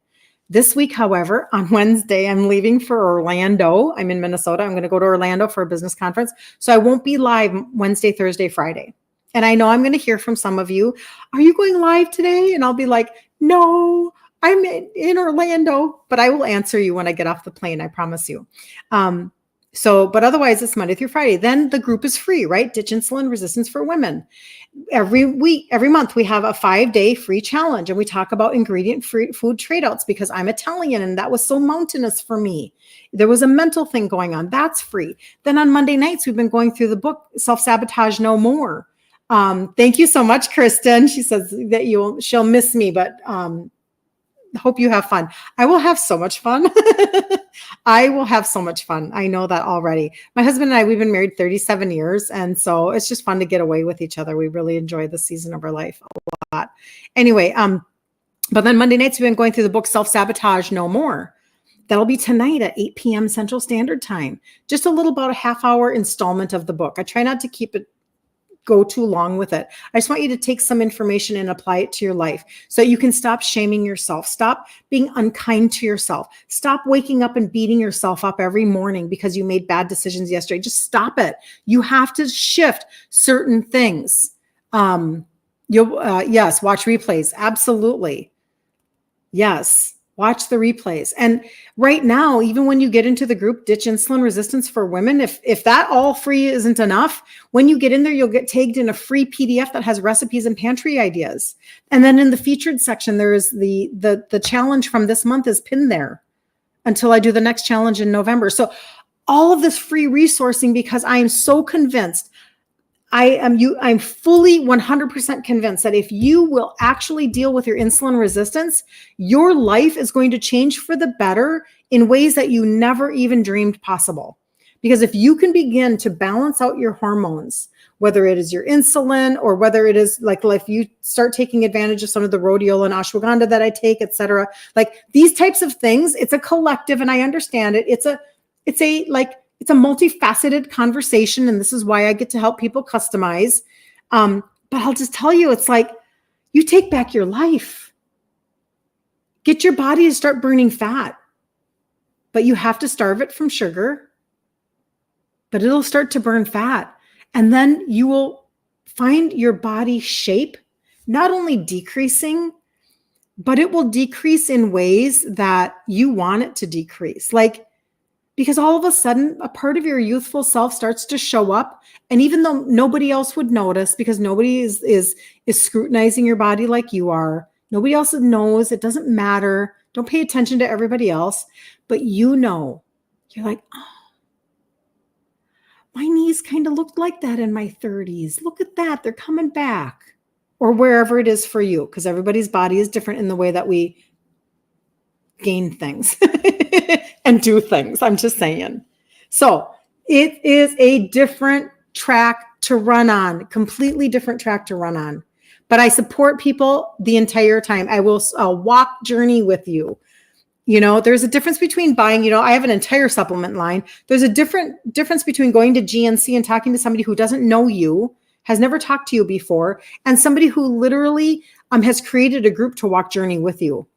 This week, however, on Wednesday, I'm leaving for Orlando. I'm in Minnesota. I'm going to go to Orlando for a business conference. So I won't be live Wednesday, Thursday, Friday. And I know I'm going to hear from some of you. Are you going live today? And I'll be like, no, I'm in Orlando, but I will answer you when I get off the plane. I promise you. But otherwise it's Monday through Friday. Then the group is free, right? Ditch Insulin Resistance for Women. Every month we have a 5-day free challenge, and we talk about ingredient-free food trade-outs because I'm Italian and that was so mountainous for me. There was a mental thing going on. That's free. Then on Monday nights, we've been going through the book, Self-Sabotage No More. Thank you so much, Kristen. She says that she'll miss me, but hope you have fun. I will have so much fun. I will have so much fun. I know that already. My husband and I, we've been married 37 years. And so it's just fun to get away with each other. We really enjoy this season of our life a lot. Anyway, but then Monday nights, we've been going through the book Self-Sabotage No More. That'll be tonight at 8 p.m. Central Standard Time. Just about a half-hour installment of the book. I try not to go too long with it. I just want you to take some information and apply it to your life so you can stop shaming yourself. Stop being unkind to yourself. Stop waking up and beating yourself up every morning because you made bad decisions yesterday. Just stop it. You have to shift certain things. Yes, watch replays. Absolutely. Yes. Watch the replays. And right now, even when you get into the group Ditch Insulin Resistance for Women, if that all free isn't enough, when you get in there, you'll get tagged in a free PDF that has recipes and pantry ideas. And then in the featured section, there is the challenge from this month is pinned there until I do the next challenge in November. So all of this free resourcing, because I am so convinced, I'm fully 100% convinced that if you will actually deal with your insulin resistance, your life is going to change for the better in ways that you never even dreamed possible. Because if you can begin to balance out your hormones, whether it is your insulin or whether it is like if you start taking advantage of some of the rhodiola and ashwagandha that I take, et cetera, like these types of things, it's a collective, and I understand it. It's a multifaceted conversation, and this is why I get to help people customize. But I'll just tell you, it's like you take back your life. Get your body to start burning fat, but you have to starve it from sugar, but it'll start to burn fat. And then you will find your body shape not only decreasing, but it will decrease in ways that you want it to decrease. Because all of a sudden, a part of your youthful self starts to show up. And even though nobody else would notice, because nobody is scrutinizing your body like you are, nobody else knows, it doesn't matter. Don't pay attention to everybody else. But you're like, oh, my knees kind of looked like that in my 30s. Look at that. They're coming back. Or wherever it is for you, because everybody's body is different in the way that we gain things and do things. I'm just saying. So it is a different track to run on, completely different track to run on. But I support people the entire time. I'll walk journey with you. There's a difference between buying, I have an entire supplement line. There's a difference between going to GNC and talking to somebody who doesn't know you, has never talked to you before, and somebody who literally has created a group to walk journey with you,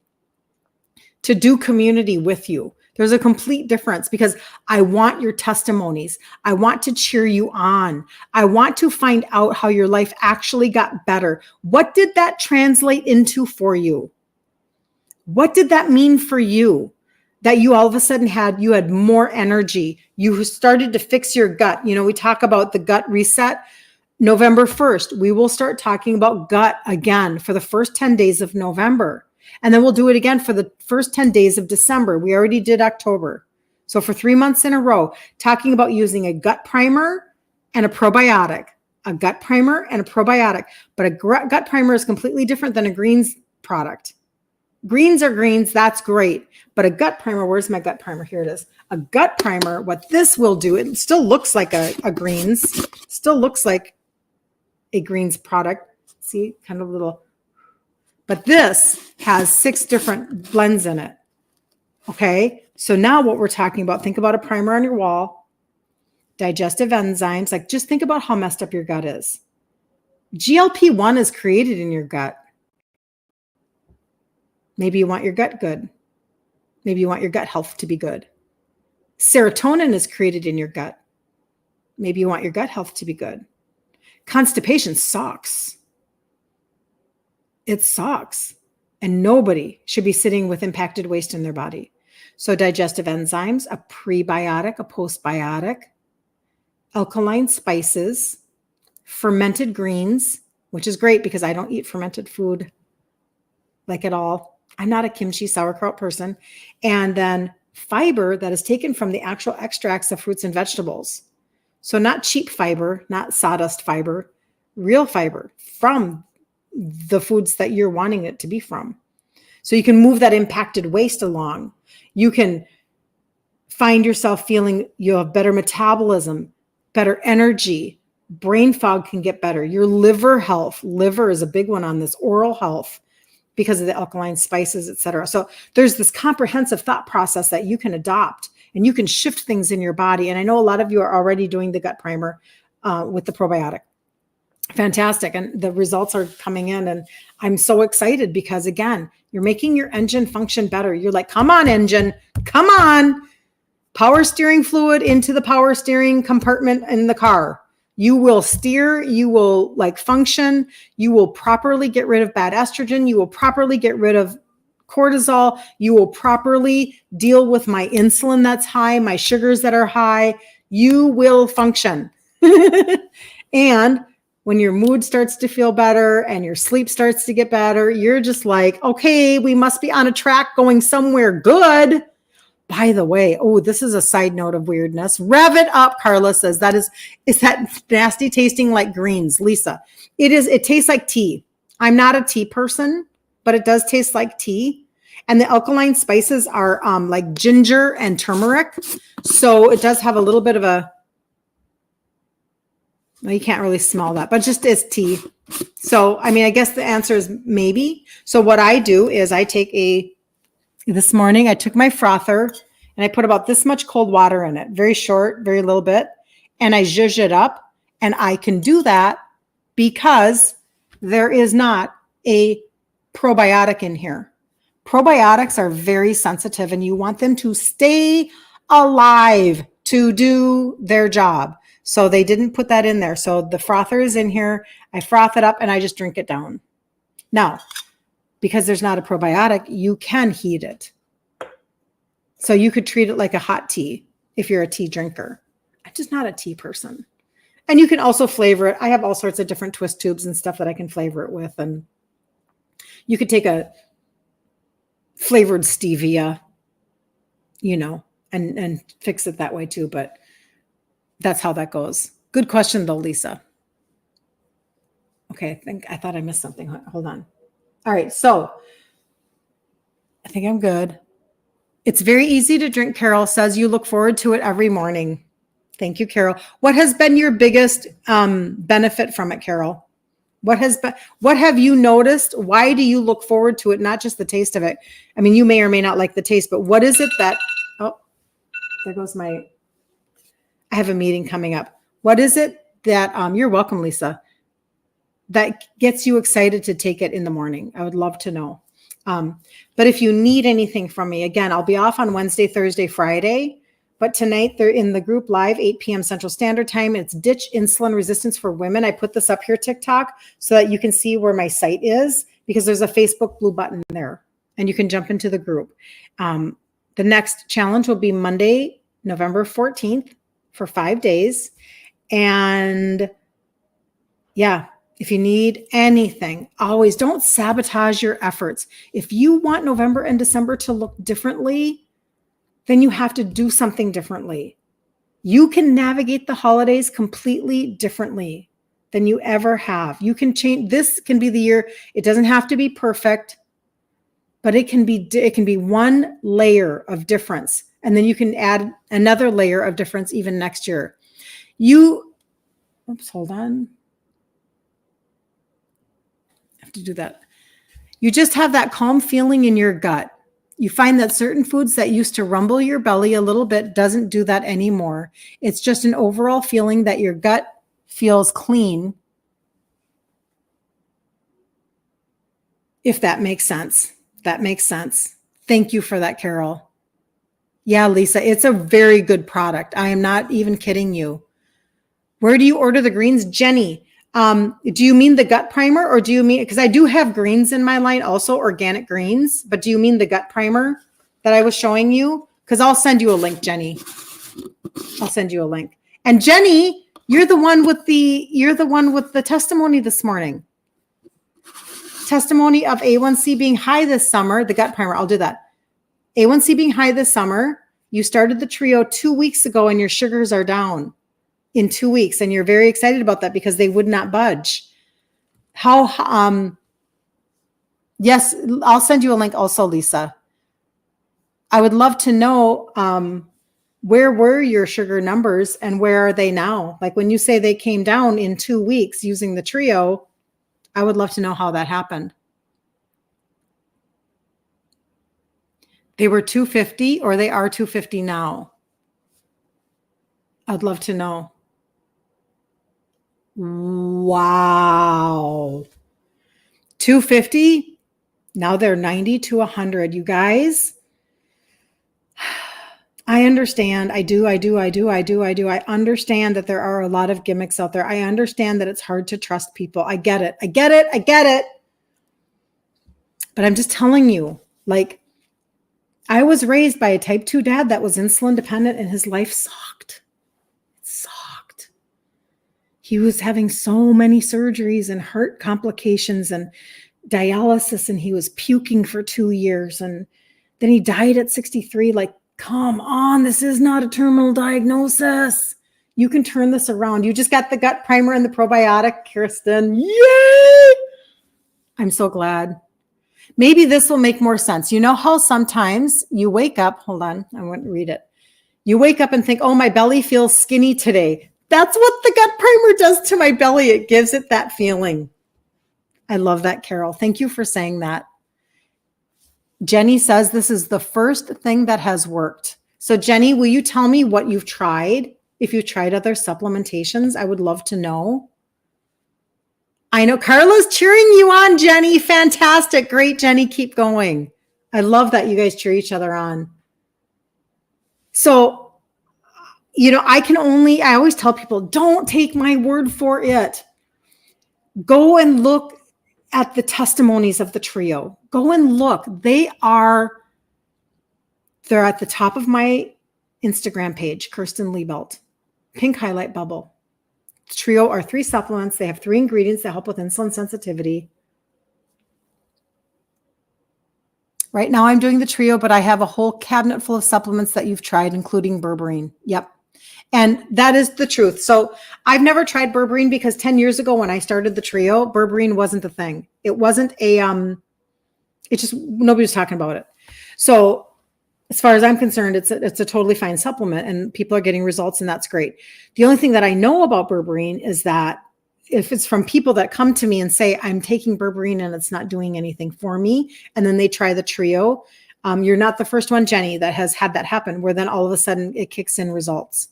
to do community with you, There's a complete difference because I want your testimonies. I want to cheer you on. I want to find out how your life actually got better. What did that translate into for you? What did that mean for you? That you all of a sudden you had more energy. You started to fix your gut. We talk about the gut reset. November 1st, we will start talking about gut again for the first 10 days of November. And then we'll do it again for the first 10 days of December. We already did October. So for 3 months in a row, talking about using a gut primer and a probiotic, a gut primer and a probiotic. But a gut primer is completely different than a greens product. Greens are greens, that's great. But a gut primer, where's my gut primer? Here it is. A gut primer, what this will do, it still looks like a greens, still looks like a greens product. See, kind of little, but this has 6 different blends in it. Okay, so now what we're talking about, think about a primer on your wall, digestive enzymes, like just think about how messed up your gut is. GLP-1 is created in your gut. Maybe you want your gut good. Maybe you want your gut health to be good. Serotonin is created in your gut. Maybe you want your gut health to be good. Constipation sucks. It sucks. And nobody should be sitting with impacted waste in their body. So digestive enzymes, a prebiotic, a postbiotic, alkaline spices, fermented greens, which is great because I don't eat fermented food like at all. I'm not a kimchi sauerkraut person. And then fiber that is taken from the actual extracts of fruits and vegetables. So not cheap fiber, not sawdust fiber, real fiber from the foods that you're wanting it to be from. So you can move that impacted waste along. You can find yourself feeling you have better metabolism, better energy, brain fog can get better. Your liver health, liver is a big one on this, oral health, because of the alkaline spices, et cetera. So there's this comprehensive thought process that you can adopt and you can shift things in your body. And I know a lot of you are already doing the gut primer with the probiotic. Fantastic. And the results are coming in. And I'm so excited because, again, you're making your engine function better. You're like, come on, engine, come on. Power steering fluid into the power steering compartment in the car. You will steer, you will function, you will properly get rid of bad estrogen, you will properly get rid of cortisol, you will properly deal with my insulin that's high, my sugars that are high, you will function. And when your mood starts to feel better and your sleep starts to get better, you're just like, okay, we must be on a track going somewhere good. By the way, this is a side note of weirdness. Rev it up, Carla says. Is that nasty tasting like greens? Lisa, it tastes like tea. I'm not a tea person, but it does taste like tea. And the alkaline spices are like ginger and turmeric. So it does have a little bit of a, well, you can't really smell that, but just is tea. So, I mean, I guess the answer is maybe. So what I do is this morning, I took my frother and I put about this much cold water in it, very short, very little bit, and I zhuzh it up. And I can do that because there is not a probiotic in here. Probiotics are very sensitive and you want them to stay alive to do their job. So they didn't put that in there. So the frother is in here. I froth it up and I just drink it down. Now, because there's not a probiotic, you can heat it. So you could treat it like a hot tea if you're a tea drinker. I'm just not a tea person. And you can also flavor it. I have all sorts of different twist tubes and stuff that I can flavor it with. And you could take a flavored stevia, and fix it that way too. But that's how that goes. Good question though, Lisa. Okay, I thought I missed something. Hold on. All right, so I think I'm good. It's very easy to drink, Carol says. You look forward to it every morning. Thank you, Carol. What has been your biggest benefit from it, Carol? What have you noticed? Why do you look forward to it? Not just the taste of it. I mean, you may or may not like the taste, but what is it that, there goes I have a meeting coming up. What is it that, you're welcome, Lisa, that gets you excited to take it in the morning? I would love to know. But if you need anything from me, again, I'll be off on Wednesday, Thursday, Friday. But tonight they're in the group live, 8 p.m. Central Standard Time. It's Ditch Insulin Resistance for Women. I put this up here, TikTok, so that you can see where my site is, because there's a Facebook blue button there and you can jump into the group. The next challenge will be Monday, November 14th for 5 days. And yeah, if you need anything, always don't sabotage your efforts. If you want November and December to look differently, then you have to do something differently. You can navigate the holidays completely differently than you ever have. You can change. This can be the year. It doesn't have to be perfect, but it can be one layer of difference. And then you can add another layer of difference even next year. Hold on. I have to do that. You just have that calm feeling in your gut. You find that certain foods that used to rumble your belly a little bit doesn't do that anymore. It's just an overall feeling that your gut feels clean, if that makes sense. That makes sense. Thank you for that, Carol. Yeah, Lisa, it's a very good product. I am not even kidding you. Where do you order the greens? Jenny, do you mean the gut primer, or do you mean, because I do have greens in my line also, organic greens, but do you mean the gut primer that I was showing you? Because I'll send you a link, Jenny. I'll send you a link. And Jenny, you're the one with the testimony this morning. Testimony of A1C being high this summer, the gut primer. I'll do that. A1C being high this summer. You started the trio 2 weeks ago and your sugars are down in 2 weeks. And you're very excited about that because they would not budge. Yes, I'll send you a link also, Lisa. I would love to know, where were your sugar numbers and where are they now? Like when you say they came down in 2 weeks using the trio, I would love to know how that happened. They were 250 or they are 250 now. I'd love to know. Wow. 250. Now they're 90 to 100. You guys, I understand. I do. I understand that there are a lot of gimmicks out there. I understand that it's hard to trust people. I get it. But I'm just telling you, like, I was raised by a type 2 dad that was insulin dependent and his life sucked. It sucked. He was having so many surgeries and heart complications and dialysis, and he was puking for 2 years. And then he died at 63. Like, come on, this is not a terminal diagnosis. You can turn this around. You just got the gut primer and the probiotic, Kirsten. Yay! I'm so glad. Maybe this will make more sense. You know how sometimes you wake up, hold on, I want to read it. You wake up and think, oh, my belly feels skinny today. That's what the gut primer does to my belly. It gives it that feeling. I love that, Carol. Thank you for saying that. Jenny says this is the first thing that has worked. So Jenny, will you tell me what you've tried? If you've tried other supplementations, I would love to know. I know Carla's cheering you on, Jenny. Fantastic. Great, Jenny. Keep going. I love that you guys cheer each other on. So, I always tell people, don't take my word for it. Go and look at the testimonies of the trio. Go and look. They're at the top of my Instagram page, Kirsten Liebelt, pink highlight bubble. The trio are 3 supplements. They have 3 ingredients that help with insulin sensitivity. Right now I'm doing the trio, but I have a whole cabinet full of supplements that you've tried, including berberine. Yep. And that is the truth. So I've never tried berberine because 10 years ago when I started the trio, berberine wasn't the thing. It wasn't nobody was talking about it. So as far as I'm concerned, it's a totally fine supplement and people are getting results and that's great. The only thing that I know about berberine is that if it's from people that come to me and say, I'm taking berberine and it's not doing anything for me, and then they try the trio, you're not the first one, Jenny, that has had that happen, where then all of a sudden it kicks in results.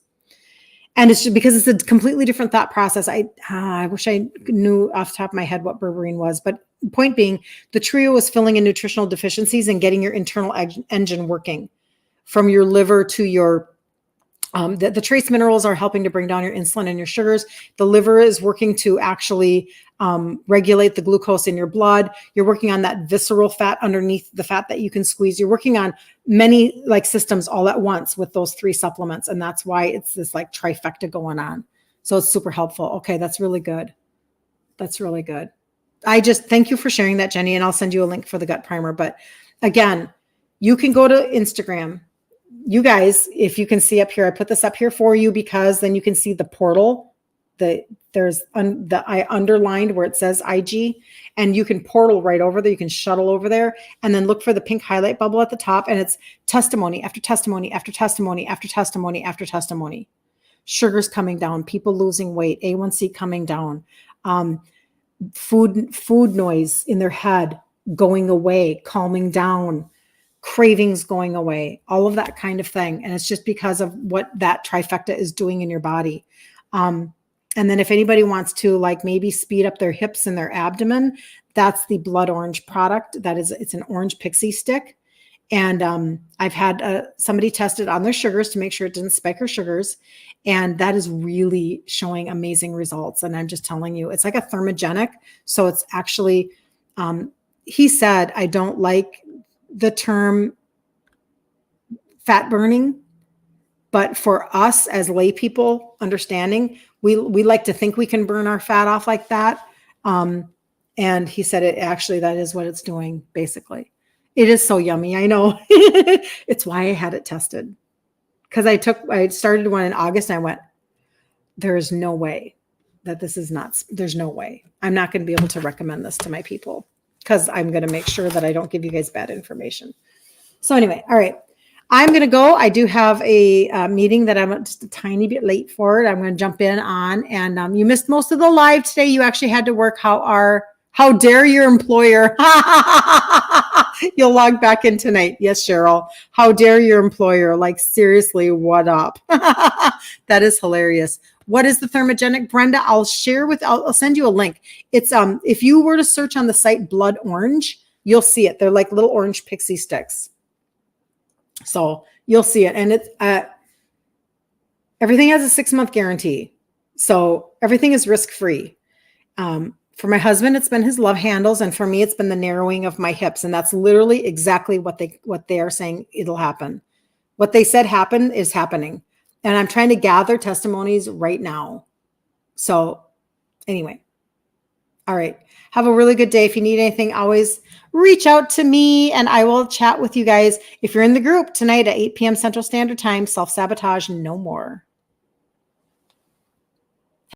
And it's just because it's a completely different thought process. I wish I knew off the top of my head what berberine was, but point being, the trio is filling in nutritional deficiencies and getting your internal engine working from your liver to your the trace minerals are helping to bring down your insulin and your sugars. The liver is working to actually regulate the glucose in your blood. You're working on that visceral fat underneath the fat that you can squeeze. You're working on many like systems all at once with those 3 supplements. And that's why it's this like trifecta going on. So it's super helpful. Okay. That's really good. That's really good. I just thank you for sharing that, Jenny. And I'll send you a link for the gut primer. But again, you can go to Instagram. You guys, if you can see up here, I put this up here for you because then you can see the portal. I underlined where it says IG, and you can portal right over there. You can shuttle over there and then look for the pink highlight bubble at the top. And it's testimony after testimony after testimony after testimony after testimony. Sugars coming down, people losing weight, A1C coming down, food noise in their head going away, calming down, cravings going away, all of that kind of thing. And it's just because of what that trifecta is doing in your body. And then if anybody wants to like maybe speed up their hips and their abdomen, that's the blood orange product. It's an orange pixie stick. And I've had somebody test it on their sugars to make sure it didn't spike her sugars. And that is really showing amazing results. And I'm just telling you, it's like a thermogenic. So it's actually, he said, I don't like the term fat burning, but for us as lay people understanding, we like to think we can burn our fat off like that. And he said that is what it's doing basically. It is so yummy. I know. It's why I had it tested. Cause I started one in August and I went, there is no way that this is not, there's no way I'm not going to be able to recommend this to my people. Because I'm going to make sure that I don't give you guys bad information. So anyway, all right. I'm going to go. I do have a meeting that I'm just a tiny bit late for it. I'm going to jump in on. And you missed most of the live today. You actually had to work. How dare your employer? You'll log back in tonight. Yes, Cheryl. How dare your employer? Like, seriously, what up? That is hilarious. What is the thermogenic, Brenda? I'll send you a link. It's if you were to search on the site blood orange, you'll see it. They're like little orange pixie sticks. So you'll see it. And it's everything has a 6-month guarantee. So everything is risk-free. For my husband, it's been his love handles. And for me, it's been the narrowing of my hips. And that's literally exactly what they are saying it'll happen. What they said happened is happening. And I'm trying to gather testimonies right now. So anyway, all right. Have a really good day. If you need anything, always reach out to me and I will chat with you guys. If you're in the group tonight at 8 p.m. Central Standard Time, self-sabotage no more.